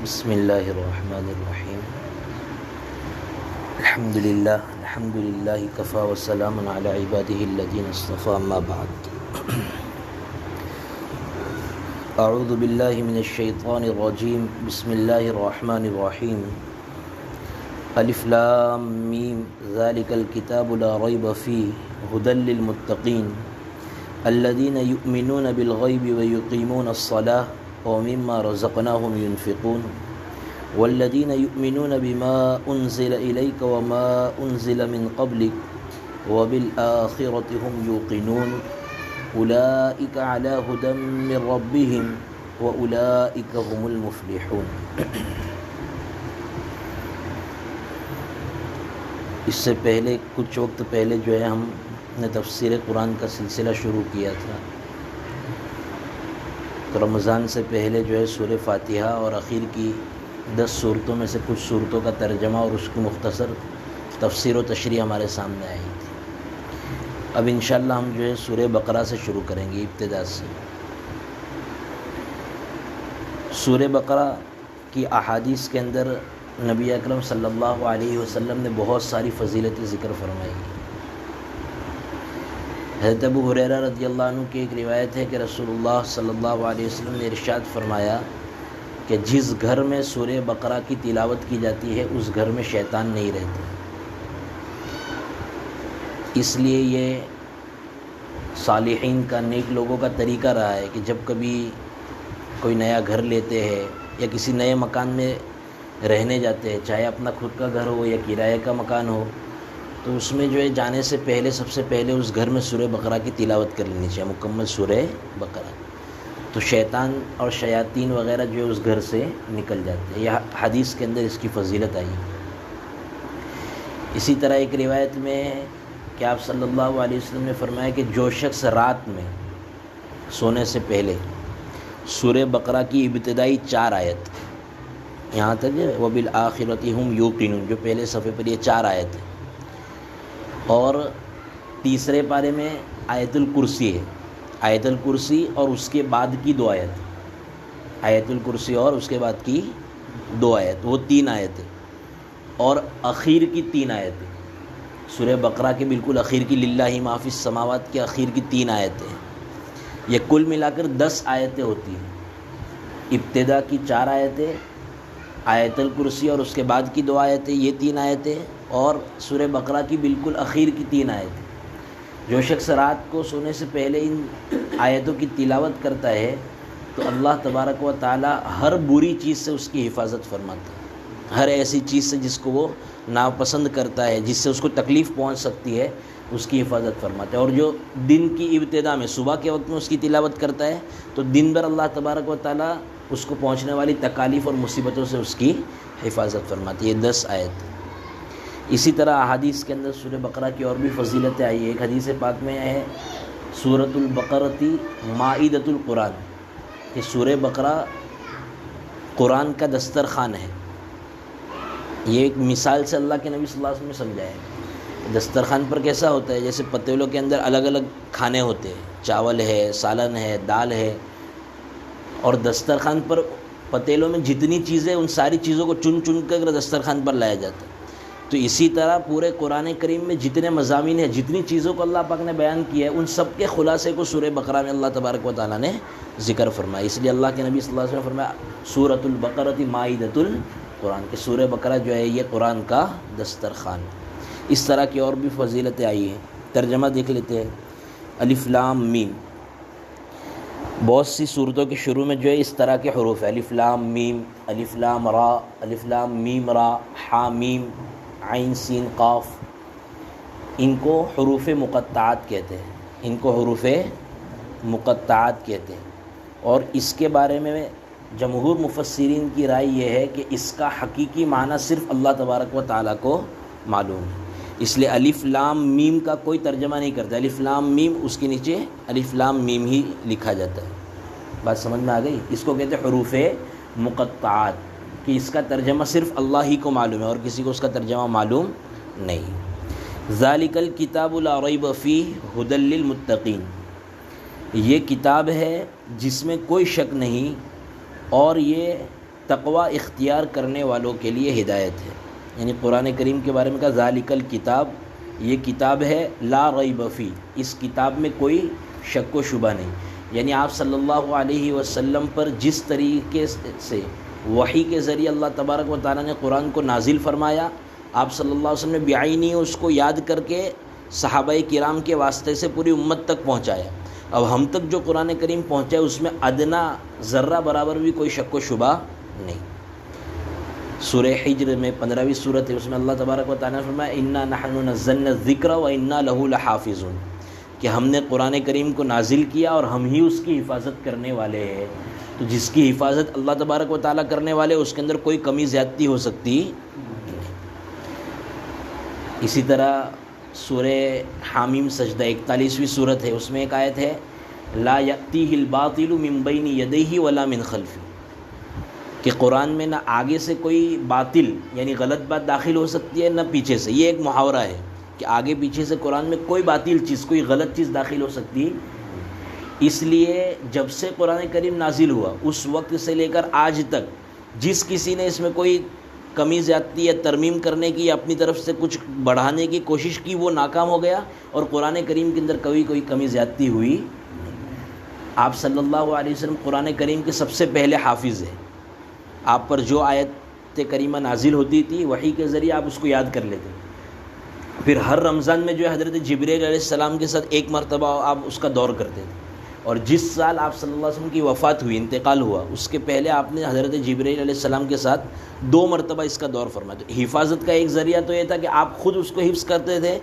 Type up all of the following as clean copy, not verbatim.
بسم اللہ الرحمن الرحیم الحمدللہ کفا وسلام علی عبادہ الذین اصطفى اما بعد اعوذ باللہ من الشیطان الرجیم بسم اللہ الرحمن الرحیم الف لام میم ذالک الکتاب لا ریب فیہ ھدی للمتقین الذین یؤمنون بالغیب ویقیمون الصلاة ومما رزقناهم ينفقون والذين يؤمنون بما أنزل إليك وما أنزل من قبلك وبالآخرة هم يوقنون أولئك على هدى من ربهم وأولئك هم المفلحون۔ اس سے پہلے کچھ وقت پہلے جو ہے ہم نے تفسیر قرآن کا سلسلہ شروع کیا تھا۔ تو رمضان سے پہلے جو ہے سورہ فاتحہ اور اخیر کی 10 صورتوں میں سے کچھ صورتوں کا ترجمہ اور اس کی مختصر تفسیر و تشریح ہمارے سامنے آئی تھی۔ اب انشاءاللہ ہم جو ہے سورہ بقرہ سے شروع کریں گے، ابتدا سے۔ سورہ بقرہ کی احادیث کے اندر نبی اکرم صلی اللہ علیہ وسلم نے بہت ساری فضیلتیں ذکر فرمائی۔ حضرت ابو ہریرہ رضی اللہ عنہ کی ایک روایت ہے کہ رسول اللہ صلی اللہ علیہ وسلم نے ارشاد فرمایا کہ جس گھر میں سورہ بقرہ کی تلاوت کی جاتی ہے اس گھر میں شیطان نہیں رہتے۔ اس لیے یہ صالحین کا، نیک لوگوں کا طریقہ رہا ہے کہ جب کبھی کوئی نیا گھر لیتے ہیں یا کسی نئے مکان میں رہنے جاتے ہیں، چاہے اپنا خود کا گھر ہو یا کرایہ کا مکان ہو، تو اس میں جو ہے جانے سے پہلے سب سے پہلے اس گھر میں سورہ بقرہ کی تلاوت کر لینی چاہیے، مکمل سورہ بقرہ۔ تو شیطان اور شیاطین وغیرہ جو ہے اس گھر سے نکل جاتے ہیں۔ یہ حدیث کے اندر اس کی فضیلت آئی۔ اسی طرح ایک روایت میں کہ آپ صلی اللہ علیہ وسلم نے فرمایا کہ جو شخص رات میں سونے سے پہلے سورہ بقرہ کی ابتدائی 4 آیت، یہاں تک وَبِالْآخِرَةِ هُمْ يُوقِنُونَ، جو پہلے صفحے پر یہ 4 آیت ہے، اور تیسرے پارے میں آیت الکرسی ہے، آیت الکرسی اور اس کے بعد کی 2 آیت، آیت الکرسی اور اس کے بعد کی 2 آیت، وہ 3 آیت ہے، اور اخیر کی 3 آیت ہے۔ سورہ بقرہ کے بالکل اخیر کی للہ ما فی السماوات کے اخیر کی 3 آیتیں ہیں۔ یہ کل ملا کر 10 آیتیں ہوتی ہیں۔ ابتدا کی 4 آیتیں، آیت الکرسی اور اس کے بعد کی 2 آیتیں، یہ 3 آیتیں، اور سورہ بقرہ کی بالکل اخیر کی 3 آیتیں۔ جو شخص رات کو سونے سے پہلے ان آیتوں کی تلاوت کرتا ہے تو اللہ تبارک و تعالی ہر بری چیز سے اس کی حفاظت فرماتا ہے۔ ہر ایسی چیز سے جس کو وہ ناپسند کرتا ہے، جس سے اس کو تکلیف پہنچ سکتی ہے، اس کی حفاظت فرماتا ہے۔ اور جو دن کی ابتدا میں، صبح کے وقت میں اس کی تلاوت کرتا ہے تو دن بھر اللہ تبارک و تعالی اس کو پہنچنے والی تکالیف اور مصیبتوں سے اس کی حفاظت فرماتی ہے۔ یہ 10 آیت۔ اسی طرح احادیث کے اندر سورہ بقرہ کی اور بھی فضیلتیں آئی ہیں۔ ایک حدیث پاک میں ہے سورۃ البقرۃ مائدۃ القرآن، کہ سورہ بقرہ قرآن کا دسترخوان ہے۔ یہ ایک مثال سے اللہ کے نبی صلی اللہ علیہ وسلم نے سمجھایا ہے۔ دسترخوان پر کیسا ہوتا ہے؟ جیسے پتیلوں کے اندر الگ الگ کھانے ہوتے ہیں، چاول ہے، سالن ہے، دال ہے، اور دسترخوان پر پتیلوں میں جتنی چیزیں، ان ساری چیزوں کو چن چن کر دسترخوان پر لایا جاتا ہے۔ تو اسی طرح پورے قرآن کریم میں جتنے مضامین ہیں، جتنی چیزوں کو اللہ پاک نے بیان کیا ہے، ان سب کے خلاصے کو سورہ بقرہ میں اللہ تبارک و تعالیٰ نے ذکر فرمایا۔ اس لیے اللہ کے نبی صلی اللہ علیہ وسلم نے فرمایا سورۃ البقرۃ مائدۃ القرآن، کہ سورہ بقرہ جو ہے یہ قرآن کا دسترخوان۔ اس طرح کی اور بھی فضیلتیں آئی ہیں۔ ترجمہ دیکھ لیتے ہیں۔ الف لام میم، بہت سی صورتوں کے شروع میں جو ہے اس طرح کے حروف ہیں، الف لام میم، الف لام را، الف لام میم را، حا میم، عین سین قاف۔ ان کو حروف مقطعات کہتے ہیں، ان کو حروف مقطعات کہتے ہیں۔ اور اس کے بارے میں جمہور مفسرین کی رائے یہ ہے کہ اس کا حقیقی معنی صرف اللہ تبارک و تعالیٰ کو معلوم ہے۔ اس لیے الف لام میم کا کوئی ترجمہ نہیں کرتا، الف لام میم، اس کے نیچے الف لام میم ہی لکھا جاتا ہے۔ بات سمجھ میں آ گئی؟ اس کو کہتے ہیں حروف مقطعات، کہ اس کا ترجمہ صرف اللہ ہی کو معلوم ہے اور کسی کو اس کا ترجمہ معلوم نہیں۔ ذالک الکتاب لا ریب فیہ ھدی للمتقین، یہ کتاب ہے جس میں کوئی شک نہیں، اور یہ تقوی اختیار کرنے والوں کے لیے ہدایت ہے. یعنی قرآن کریم کے بارے میں کہا ذالک الکتاب، یہ کتاب ہے لا ریب فی، اس کتاب میں کوئی شک و شبہ نہیں. یعنی آپ صلی اللہ علیہ وسلم پر جس طریقے سے وحی کے ذریعے اللہ تبارک و تعالیٰ نے قرآن کو نازل فرمایا، آپ صلی اللہ علیہ وسلم نے بعینی اس کو یاد کر کے صحابہ کرام کے واسطے سے پوری امت تک پہنچایا. اب ہم تک جو قرآن کریم پہنچا ہے اس میں ادنا ذرہ برابر بھی کوئی شک و شبہ نہیں. سورہ حجر میں 15ویں سورت ہے، اس میں اللہ تبارک و تعالیٰ نے فرمایا انا نحن نزلنا الذکر و انا لہ لحافظون، کہ ہم نے قرآن کریم کو نازل کیا اور ہم ہی اس کی حفاظت کرنے والے ہیں. تو جس کی حفاظت اللہ تبارک و تعالیٰ کرنے والے، اس کے اندر کوئی کمی زیادتی ہو سکتی نہیں. اسی طرح سورہ حامیم سجدہ 41ویں سورت ہے، اس میں ایک آیت ہے لا یأتیہ الباطل من بین یدیہ ولا من خلفہ، کہ قرآن میں نہ آگے سے کوئی باطل یعنی غلط بات داخل ہو سکتی ہے نہ پیچھے سے. یہ ایک محاورہ ہے کہ آگے پیچھے سے قرآن میں کوئی باطل چیز، کوئی غلط چیز داخل ہو سکتی. اس لیے جب سے قرآن کریم نازل ہوا اس وقت سے لے کر آج تک جس کسی نے اس میں کوئی کمی زیادتی یا ترمیم کرنے کی یا اپنی طرف سے کچھ بڑھانے کی کوشش کی، وہ ناکام ہو گیا، اور قرآن کریم کے اندر کوئی کمی زیادتی ہوئی. آپ صلی اللہ علیہ وسلم قرآن کریم کے سب سے پہلے حافظ ہیں. آپ پر جو آیت کریمہ نازل ہوتی تھی وحی کے ذریعے آپ اس کو یاد کر لیتے. پھر ہر رمضان میں جو ہے حضرت جبریل علیہ السلام کے ساتھ ایک مرتبہ آپ اس کا دور کرتے تھے. اور جس سال آپ صلی اللہ علیہ وسلم کی وفات ہوئی، انتقال ہوا، اس کے پہلے آپ نے حضرت جبریل علیہ السلام کے ساتھ 2 مرتبہ اس کا دور فرمایا. تو حفاظت کا ایک ذریعہ تو یہ تھا کہ آپ خود اس کو حفظ کرتے تھے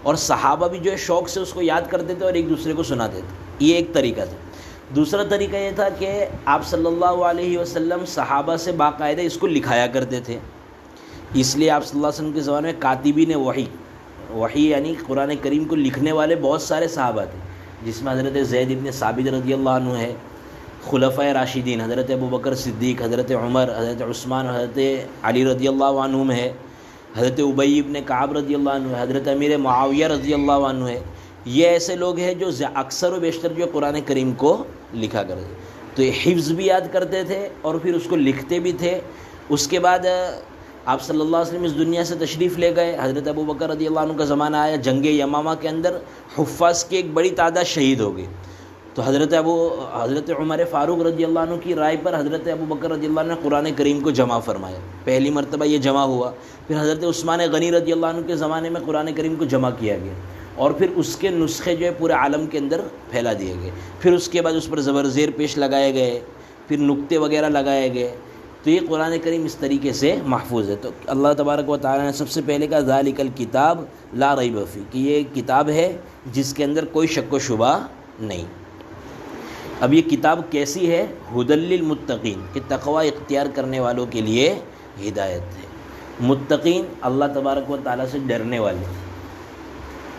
اور صحابہ بھی جو ہے شوق سے اس کو یاد کرتے تھے اور ایک دوسرے کو سناتے تھے. یہ ایک طریقہ تھا. دوسرا طریقہ یہ تھا کہ آپ صلی اللہ علیہ وسلم صحابہ سے باقاعدہ اس کو لکھایا کرتے تھے. اس لیے آپ صلی اللہ علیہ وسلم کے زمانے میں کاتبین وحی یعنی قرآن کریم کو لکھنے والے بہت سارے صحابہ تھے، جس میں حضرت زید ابن ثابت رضی اللہ عنہ ہے، خلفائے راشدین حضرت ابوبکر صدیق، حضرت عمر، حضرت عثمان، حضرت علی رضی اللہ عنہم ہے، حضرت ابی ابن کعب رضی اللہ عنہ ہے، حضرت امیر معاویہ رضی اللہ عنہ ہے. یہ ایسے لوگ ہیں جو اکثر و بیشتر جو قرآن کریم کو لکھا کرتے تھے. تو یہ حفظ بھی یاد کرتے تھے اور پھر اس کو لکھتے بھی تھے. اس کے بعد آپ صلی اللہ علیہ وسلم اس دنیا سے تشریف لے گئے. حضرت ابوبکر رضی اللہ عنہ کا زمانہ آیا، جنگ یمامہ کے اندر حفاظ کی ایک بڑی تعداد شہید ہو گئی. تو حضرت عمر فاروق رضی اللہ عنہ کی رائے پر حضرت ابوبکر رضی اللہ عنہ نے قرآن کریم کو جمع فرمایا. پہلی مرتبہ یہ جمع ہوا. پھر حضرت عثمان غنی رضی اللہ عنہ کے زمانے میں قرآن کریم کو جمع کیا گیا اور پھر اس کے نسخے جو ہے پورے عالم کے اندر پھیلا دیے گئے. پھر اس کے بعد اس پر زبر زیر پیش لگائے گئے، پھر نقطے وغیرہ لگائے گئے. تو یہ قرآن کریم اس طریقے سے محفوظ ہے. تو اللہ تبارک و تعالیٰ نے سب سے پہلے کہا ذالک الکتاب لا ریب فیہ، کہ یہ کتاب ہے جس کے اندر کوئی شک و شبہ نہیں. اب یہ کتاب کیسی ہے؟ ھدی للمتقین، کہ تقوی اختیار کرنے والوں کے لیے ہدایت ہے. متقین اللہ تبارک و تعالیٰ سے ڈرنے والے.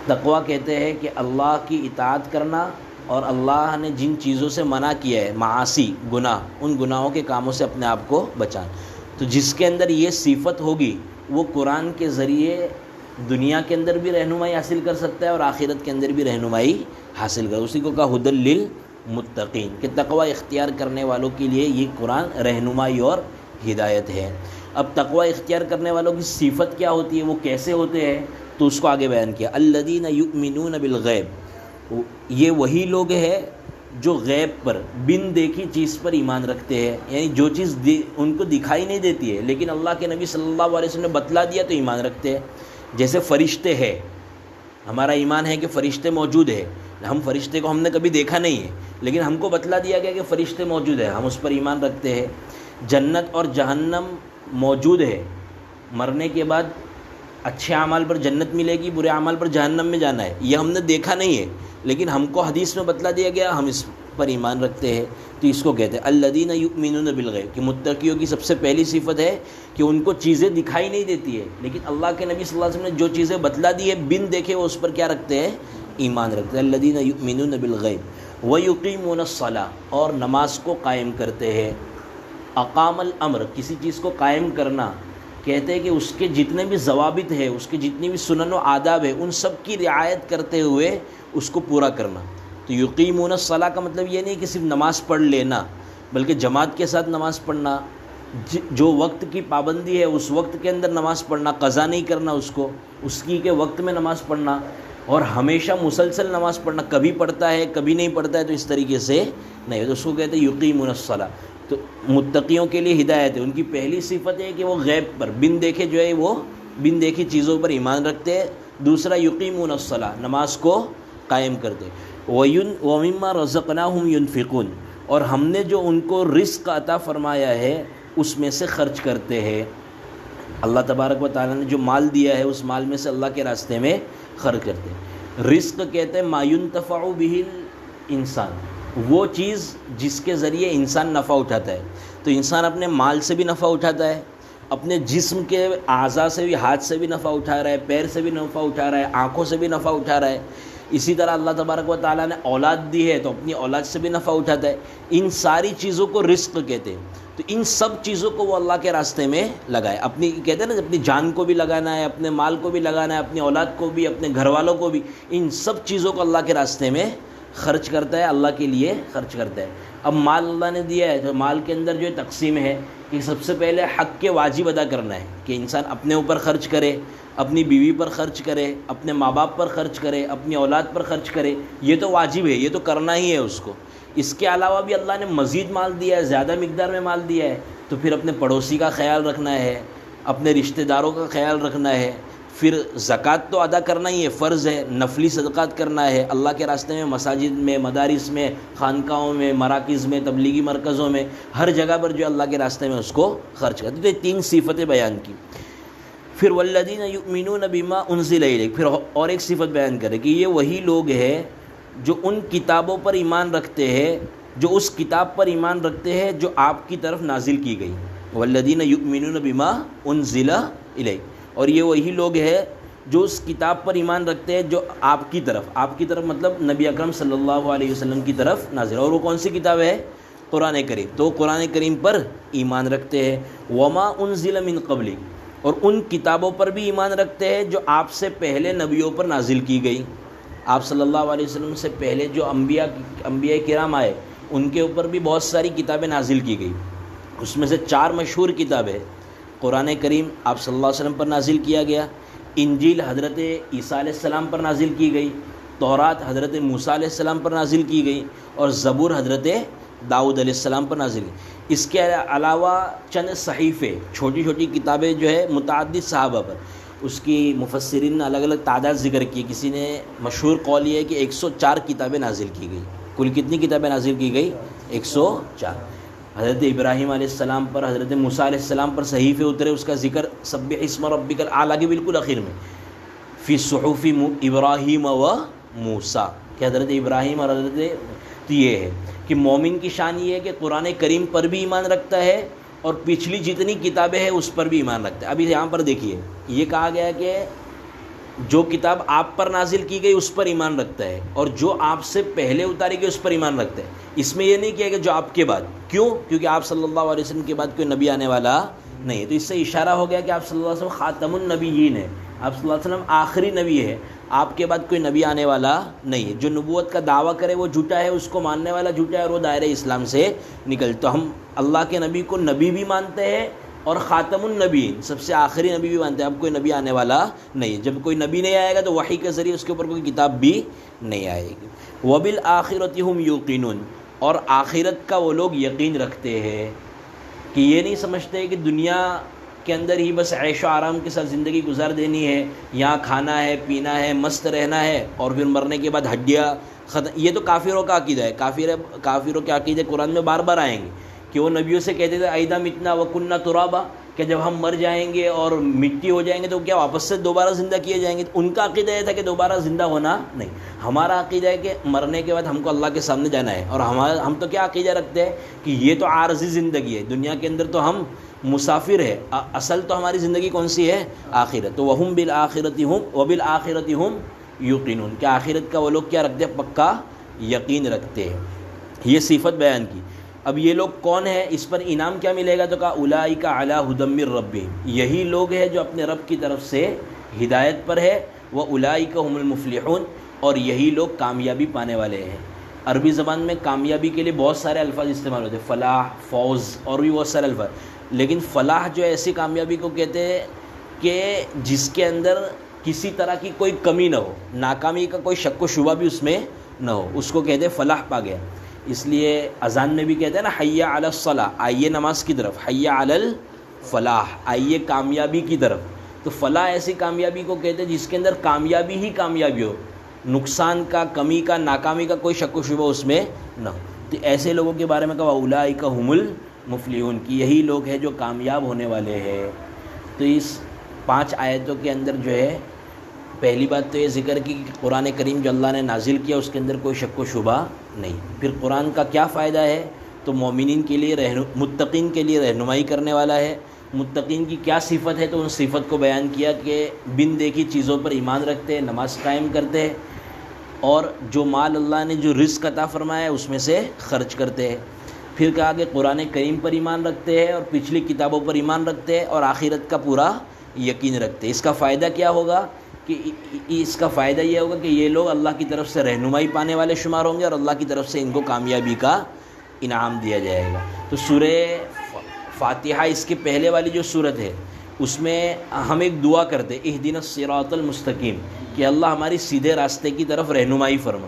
تقوی کہتے ہیں کہ اللہ کی اطاعت کرنا اور اللہ نے جن چیزوں سے منع کیا ہے، معاصی گناہ، ان گناہوں کے کاموں سے اپنے آپ کو بچانا. تو جس کے اندر یہ صفت ہوگی وہ قرآن کے ذریعے دنیا کے اندر بھی رہنمائی حاصل کر سکتا ہے اور آخرت کے اندر بھی رہنمائی حاصل کر. اسی کو کہا ھدی للمتقین، کہ تقوی اختیار کرنے والوں کے لیے یہ قرآن رہنمائی اور ہدایت ہے. اب تقوی اختیار کرنے والوں کی صفت کیا ہوتی ہے، وہ کیسے ہوتے ہیں، تو اس کو آگے بیان کیا. الذین یؤمنون بالغیب، یہ وہی لوگ ہیں جو غیب پر، بن دیکھی چیز پر ایمان رکھتے ہیں. یعنی جو چیز ان کو دکھائی نہیں دیتی ہے لیکن اللہ کے نبی صلی اللہ علیہ وسلم نے بتلا دیا تو ایمان رکھتے ہیں. جیسے فرشتے ہیں، ہمارا ایمان ہے کہ فرشتے موجود ہیں. ہم فرشتے کو ہم نے کبھی دیکھا نہیں ہے لیکن ہم کو بتلا دیا گیا کہ فرشتے موجود ہیں، ہم اس پر ایمان رکھتے ہیں. جنت اور جہنم موجود ہے، مرنے کے بعد اچھے اعمال پر جنت ملے گی، برے اعمال پر جہنم میں جانا ہے. یہ ہم نے دیکھا نہیں ہے لیکن ہم کو حدیث میں بتلا دیا گیا، ہم اس پر ایمان رکھتے ہیں. تو اس کو کہتے ہیں الذین یؤمنون بالغیب، کہ متقیوں کی سب سے پہلی صفت ہے کہ ان کو چیزیں دکھائی نہیں دیتی ہے لیکن اللہ کے نبی صلی اللہ علیہ وسلم نے جو چیزیں بتلا دی ہے بن دیکھے وہ اس پر کیا رکھتے ہیں، ایمان رکھتے ہیں. الذین یؤمنون بالغیب ویقیمون الصلاۃ، اور نماز کو قائم کرتے ہیں. اقام الامر، کسی چیز کو قائم کرنا، کہتے ہیں کہ اس کے جتنے بھی ضوابط ہے، اس کے جتنی بھی سنن و آداب ہے، ان سب کی رعایت کرتے ہوئے اس کو پورا کرنا. تو یقیمون الصلاۃ کا مطلب یہ نہیں کہ صرف نماز پڑھ لینا، بلکہ جماعت کے ساتھ نماز پڑھنا، جو وقت کی پابندی ہے اس وقت کے اندر نماز پڑھنا، قضا نہیں کرنا اس کو، اس کی کے وقت میں نماز پڑھنا، اور ہمیشہ مسلسل نماز پڑھنا، کبھی پڑھتا ہے کبھی نہیں پڑھتا ہے تو اس طریقے سے نہیں، تو اس کو کہتے ہیں یقیمون الصلاۃ۔ تو متقیوں کے لیے ہدایت ہے، ان کی پہلی صفت ہے کہ وہ غیب پر بن دیکھے جو ہے وہ بن دیکھی چیزوں پر ایمان رکھتے ہیں، دوسرا یقیمون الصلاۃ، نماز کو قائم کرتے، وَمِمَّا رَزَقْنَاهُمْ يُنْفِقُونَ، اور ہم نے جو ان کو رزق عطا فرمایا ہے اس میں سے خرچ کرتے ہیں۔ اللہ تبارک و تعالیٰ نے جو مال دیا ہے اس مال میں سے اللہ کے راستے میں خرچ کرتے ہیں۔ رزق کہتے ہیں ما ينتفع به الانسان، وہ چیز جس کے ذریعے انسان نفع اٹھاتا ہے۔ تو انسان اپنے مال سے بھی نفع اٹھاتا ہے، اپنے جسم کے اعضاء سے بھی، ہاتھ سے بھی نفع اٹھا رہا ہے، پیر سے بھی نفع اٹھا رہا ہے، آنکھوں سے بھی نفع اٹھا رہا ہے۔ اسی طرح اللہ تبارک و تعالیٰ نے اولاد دی ہے تو اپنی اولاد سے بھی نفع اٹھاتا ہے۔ ان ساری چیزوں کو رزق کہتے ہیں۔ تو ان سب چیزوں کو وہ اللہ کے راستے میں لگائے، اپنی کہتے ہیں نا اپنی جان کو بھی لگانا ہے، اپنے مال کو بھی لگانا ہے، اپنی اولاد کو بھی، اپنے گھر والوں کو بھی، ان سب چیزوں کو اللہ کے راستے میں خرچ کرتا ہے، اللہ کے لیے خرچ کرتا ہے۔ اب مال اللہ نے دیا ہے تو مال کے اندر جو تقسیم ہے کہ سب سے پہلے حق کے واجب ادا کرنا ہے کہ انسان اپنے اوپر خرچ کرے، اپنی بیوی پر خرچ کرے، اپنے ماں باپ پر خرچ کرے، اپنی اولاد پر خرچ کرے، یہ تو واجب ہے، یہ تو کرنا ہی ہے اس کو۔ اس کے علاوہ بھی اللہ نے مزید مال دیا ہے، زیادہ مقدار میں مال دیا ہے، تو پھر اپنے پڑوسی کا خیال رکھنا ہے، اپنے رشتہ داروں کا خیال رکھنا ہے، پھر زکوٰۃ تو ادا کرنا ہی ہے، فرض ہے، نفلی صدقات کرنا ہے اللہ کے راستے میں، مساجد میں، مدارس میں، خانقاہوں میں، مراکز میں، تبلیغی مرکزوں میں، ہر جگہ پر جو اللہ کے راستے میں اس کو خرچ کرتے۔ تو یہ تین صفتیں بیان کی۔ پھر والذین یؤمنون بما انزل الیک، پھر اور ایک صفت بیان کرے کہ یہ وہی لوگ ہیں جو ان کتابوں پر ایمان رکھتے ہیں، جو اس کتاب پر ایمان رکھتے ہیں جو آپ کی طرف نازل کی گئی۔ والذین یؤمنون بما انزل الیک، اور یہ وہی لوگ ہیں جو اس کتاب پر ایمان رکھتے ہیں جو آپ کی طرف مطلب نبی اکرم صلی اللہ علیہ وسلم کی طرف نازل، اور وہ کون سی کتاب ہے؟ قرآن کریم۔ تو قرآن کریم پر ایمان رکھتے ہیں۔ وما انزل من قبلک، اور ان کتابوں پر بھی ایمان رکھتے ہیں جو آپ سے پہلے نبیوں پر نازل کی گئی۔ آپ صلی اللہ علیہ وسلم سے پہلے جو انبیاء کرام آئے ان کے اوپر بھی بہت ساری کتابیں نازل کی گئی، اس میں سے 4 مشہور کتابیں: قرآن کریم آپ صلی اللہ علیہ وسلم پر نازل کیا گیا، انجیل حضرت عیسیٰ علیہ السلام پر نازل کی گئی، تورات حضرت موسیٰ علیہ السلام پر نازل کی گئی، اور زبور حضرت داؤد علیہ السلام پر نازل کی۔ اس کے علاوہ چند صحیفے، چھوٹی چھوٹی کتابیں جو ہے متعدد صحابہ پر، اس کی مفسرین نے الگ الگ تعداد ذکر کی۔ کسی نے مشہور قول یہ ہے کہ 104 کتابیں نازل کی گئی۔ کل کتنی کتابیں نازل کی گئی؟ 104۔ حضرت ابراہیم علیہ السلام پر، حضرت موسیٰ علیہ السلام پر صحیفے اترے، اس کا ذکر سبح اسم ربک الاعلیٰ کے بالکل اخیر میں، فی صحف ابراہیم و موسیٰ، کہ حضرت ابراہیم اور حضرت، تو یہ ہے کہ مومن کی شان یہ ہے کہ قرآن کریم پر بھی ایمان رکھتا ہے اور پچھلی جتنی کتابیں ہیں اس پر بھی ایمان رکھتا ہے۔ ابھی یہاں پر دیکھیے یہ کہا گیا کہ جو کتاب آپ پر نازل کی گئی اس پر ایمان رکھتا ہے، اور جو آپ سے پہلے اتاری گئی اس پر ایمان رکھتا ہے۔ اس میں یہ نہیں کیا کہ جو آپ کے بعد، کیوں؟ کیونکہ آپ صلی اللہ علیہ وسلم کے بعد کوئی نبی آنے والا نہیں ہے۔ تو اس سے اشارہ ہو گیا کہ آپ صلی اللہ علیہ وسلم خاتم النبیین ہے، آپ صلی اللہ علیہ وسلم آخری نبی ہے، آپ کے بعد کوئی نبی آنے والا نہیں ہے۔ جو نبوت کا دعویٰ کرے وہ جھوٹا ہے، اس کو ماننے والا جھوٹا ہے، اور وہ دائرہ اسلام سے نکل۔ تو ہم اللہ کے نبی کو نبی بھی مانتے ہیں اور خاتم النبیین، سب سے آخری نبی بھی مانتے ہیں۔ اب کوئی نبی آنے والا نہیں ہے، جب کوئی نبی نہیں آئے گا تو وحی کے ذریعے اس کے اوپر کوئی کتاب بھی نہیں آئے گی۔ وبالآخرۃ ہم یوقنون، اور آخرت کا وہ لوگ یقین رکھتے ہیں، کہ یہ نہیں سمجھتے کہ دنیا کے اندر ہی بس عیش و آرام کے ساتھ زندگی گزار دینی ہے، یہاں کھانا ہے، پینا ہے، مست رہنا ہے، اور پھر مرنے کے بعد ہڈیاں ختم۔ یہ تو کافروں کا عقیدہ ہے۔ کافروں کے عقیدے قرآن میں بار بار آئیں گے کہ وہ نبیوں سے کہتے تھے اَإِذَا مِتْنَا وَكُنَّا تُرَابًا، کہ جب ہم مر جائیں گے اور مٹی ہو جائیں گے تو کیا واپس سے دوبارہ زندہ کیے جائیں گے؟ ان کا عقیدہ یہ تھا کہ دوبارہ زندہ ہونا نہیں۔ ہمارا عقیدہ ہے کہ مرنے کے بعد ہم کو اللہ کے سامنے جانا ہے، اور ہم تو کیا عقیدہ رکھتے ہیں کہ یہ تو عارضی زندگی ہے، دنیا کے اندر تو ہم مسافر ہے، اصل تو ہماری زندگی کون سی ہے؟ آخرت۔ تو وَهُمْ بِالْآخِرَةِ هُمْ وَبِالْآخِرَةِ هُمْ یوقنون، کہ آخرت کا وہ لوگ کیا رکھتے ہیں؟ پکا یقین رکھتے ہیں۔ یہ صفت بیان کی۔ اب یہ لوگ کون ہیں؟ اس پر انعام کیا ملے گا؟ تو کہا اولئک علی ھدی من ربہم، یہی لوگ ہیں جو اپنے رب کی طرف سے ہدایت پر ہے، واولئک ھم المفلحون، اور یہی لوگ کامیابی پانے والے ہیں۔ عربی زبان میں کامیابی کے لیے بہت سارے الفاظ استعمال ہوتے ہیں، فلاح، فوز، اور بھی بہت سارے الفاظ۔ لیکن فلاح جو ہے ایسی کامیابی کو کہتے ہیں کہ جس کے اندر کسی طرح کی کوئی کمی نہ ہو، ناکامی کا کوئی شک و شبہ بھی اس میں نہ ہو، اس کو کہتے ہیں فلاح پا گیا۔ اس لیے اذان میں بھی کہتے ہیں نا حی علی الصلاۃ، آئیے نماز کی طرف، حی علی الفلاح، آئیے کامیابی کی طرف۔ تو فلاح ایسی کامیابی کو کہتے ہیں جس کے اندر کامیابی ہی کامیابی ہو، نقصان کا، کمی کا، ناکامی کا کوئی شک و شبہ اس میں نہ ہو۔ تو ایسے لوگوں کے بارے میں کہا اولئک ھم المفلحون، کہ یہی لوگ ہیں جو کامیاب ہونے والے ہیں۔ تو اس 5 آیتوں کے اندر جو ہے پہلی بات تو یہ ذکر کی کہ قرآن کریم جو اللہ نے نازل کیا اس کے اندر کوئی شک و شبہ نہیں۔ پھر قرآن کا کیا فائدہ ہے؟ تو مومنین کے لیے متقین کے لیے رہنمائی کرنے والا ہے۔ متقین کی کیا صفت ہے؟ تو ان صفت کو بیان کیا کہ بن دیکھی چیزوں پر ایمان رکھتے ہیں، نماز قائم کرتے ہیں، اور جو مال اللہ نے جو رزق عطا فرمایا ہے اس میں سے خرچ کرتے ہیں۔ پھر کہا کہ قرآن کریم پر ایمان رکھتے ہیں اور پچھلی کتابوں پر ایمان رکھتے ہیں اور آخرت کا پورا یقین رکھتے ہیں۔ اس کا فائدہ کیا ہوگا؟ کہ اس کا فائدہ یہ ہوگا کہ یہ لوگ اللہ کی طرف سے رہنمائی پانے والے شمار ہوں گے اور اللہ کی طرف سے ان کو کامیابی کا انعام دیا جائے گا۔ تو سورہ فاتحہ اس کے پہلے والی جو سورت ہے اس میں ہم ایک دعا کرتے اہدنا الصراط المستقیم، کہ اللہ ہماری سیدھے راستے کی طرف رہنمائی فرما۔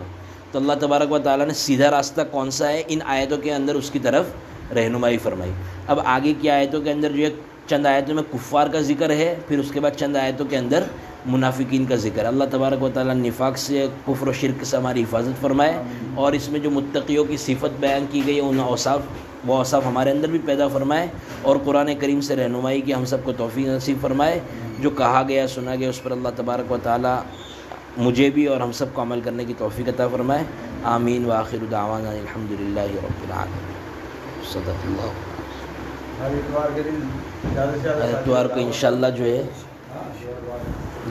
تو اللہ تبارک و تعالیٰ نے سیدھا راستہ کون سا ہے ان آیتوں کے اندر اس کی طرف رہنمائی فرمائی۔ اب آگے کی آیتوں کے اندر جو ہے چند آیتوں میں کفار کا ذکر ہے، پھر اس کے بعد چند آیتوں کے اندر منافقین کا ذکر۔ اللہ تبارک و تعالیٰ نفاق سے، کفر و شرک سے ہماری حفاظت فرمائے، اور اس میں جو متقیوں کی صفت بیان کی گئی ہے ان وہ اوصاف ہمارے اندر بھی پیدا فرمائے، اور قرآن کریم سے رہنمائی کی ہم سب کو توفیق نصیب فرمائے۔ جو کہا گیا سنا گیا اس پر اللہ تبارک و تعالیٰ مجھے بھی اور ہم سب کو عمل کرنے کی توفیق عطا فرمائے۔ آمین وآخر دعوانا الحمدللہ رب العالمین۔ صدق اللہ۔ اتوار کو انشاءاللہ جو ہے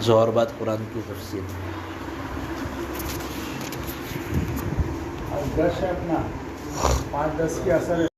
ظہر بعد قرآن کی تفسیر 10 ہے اپنا 5-10 کی اثر ہے۔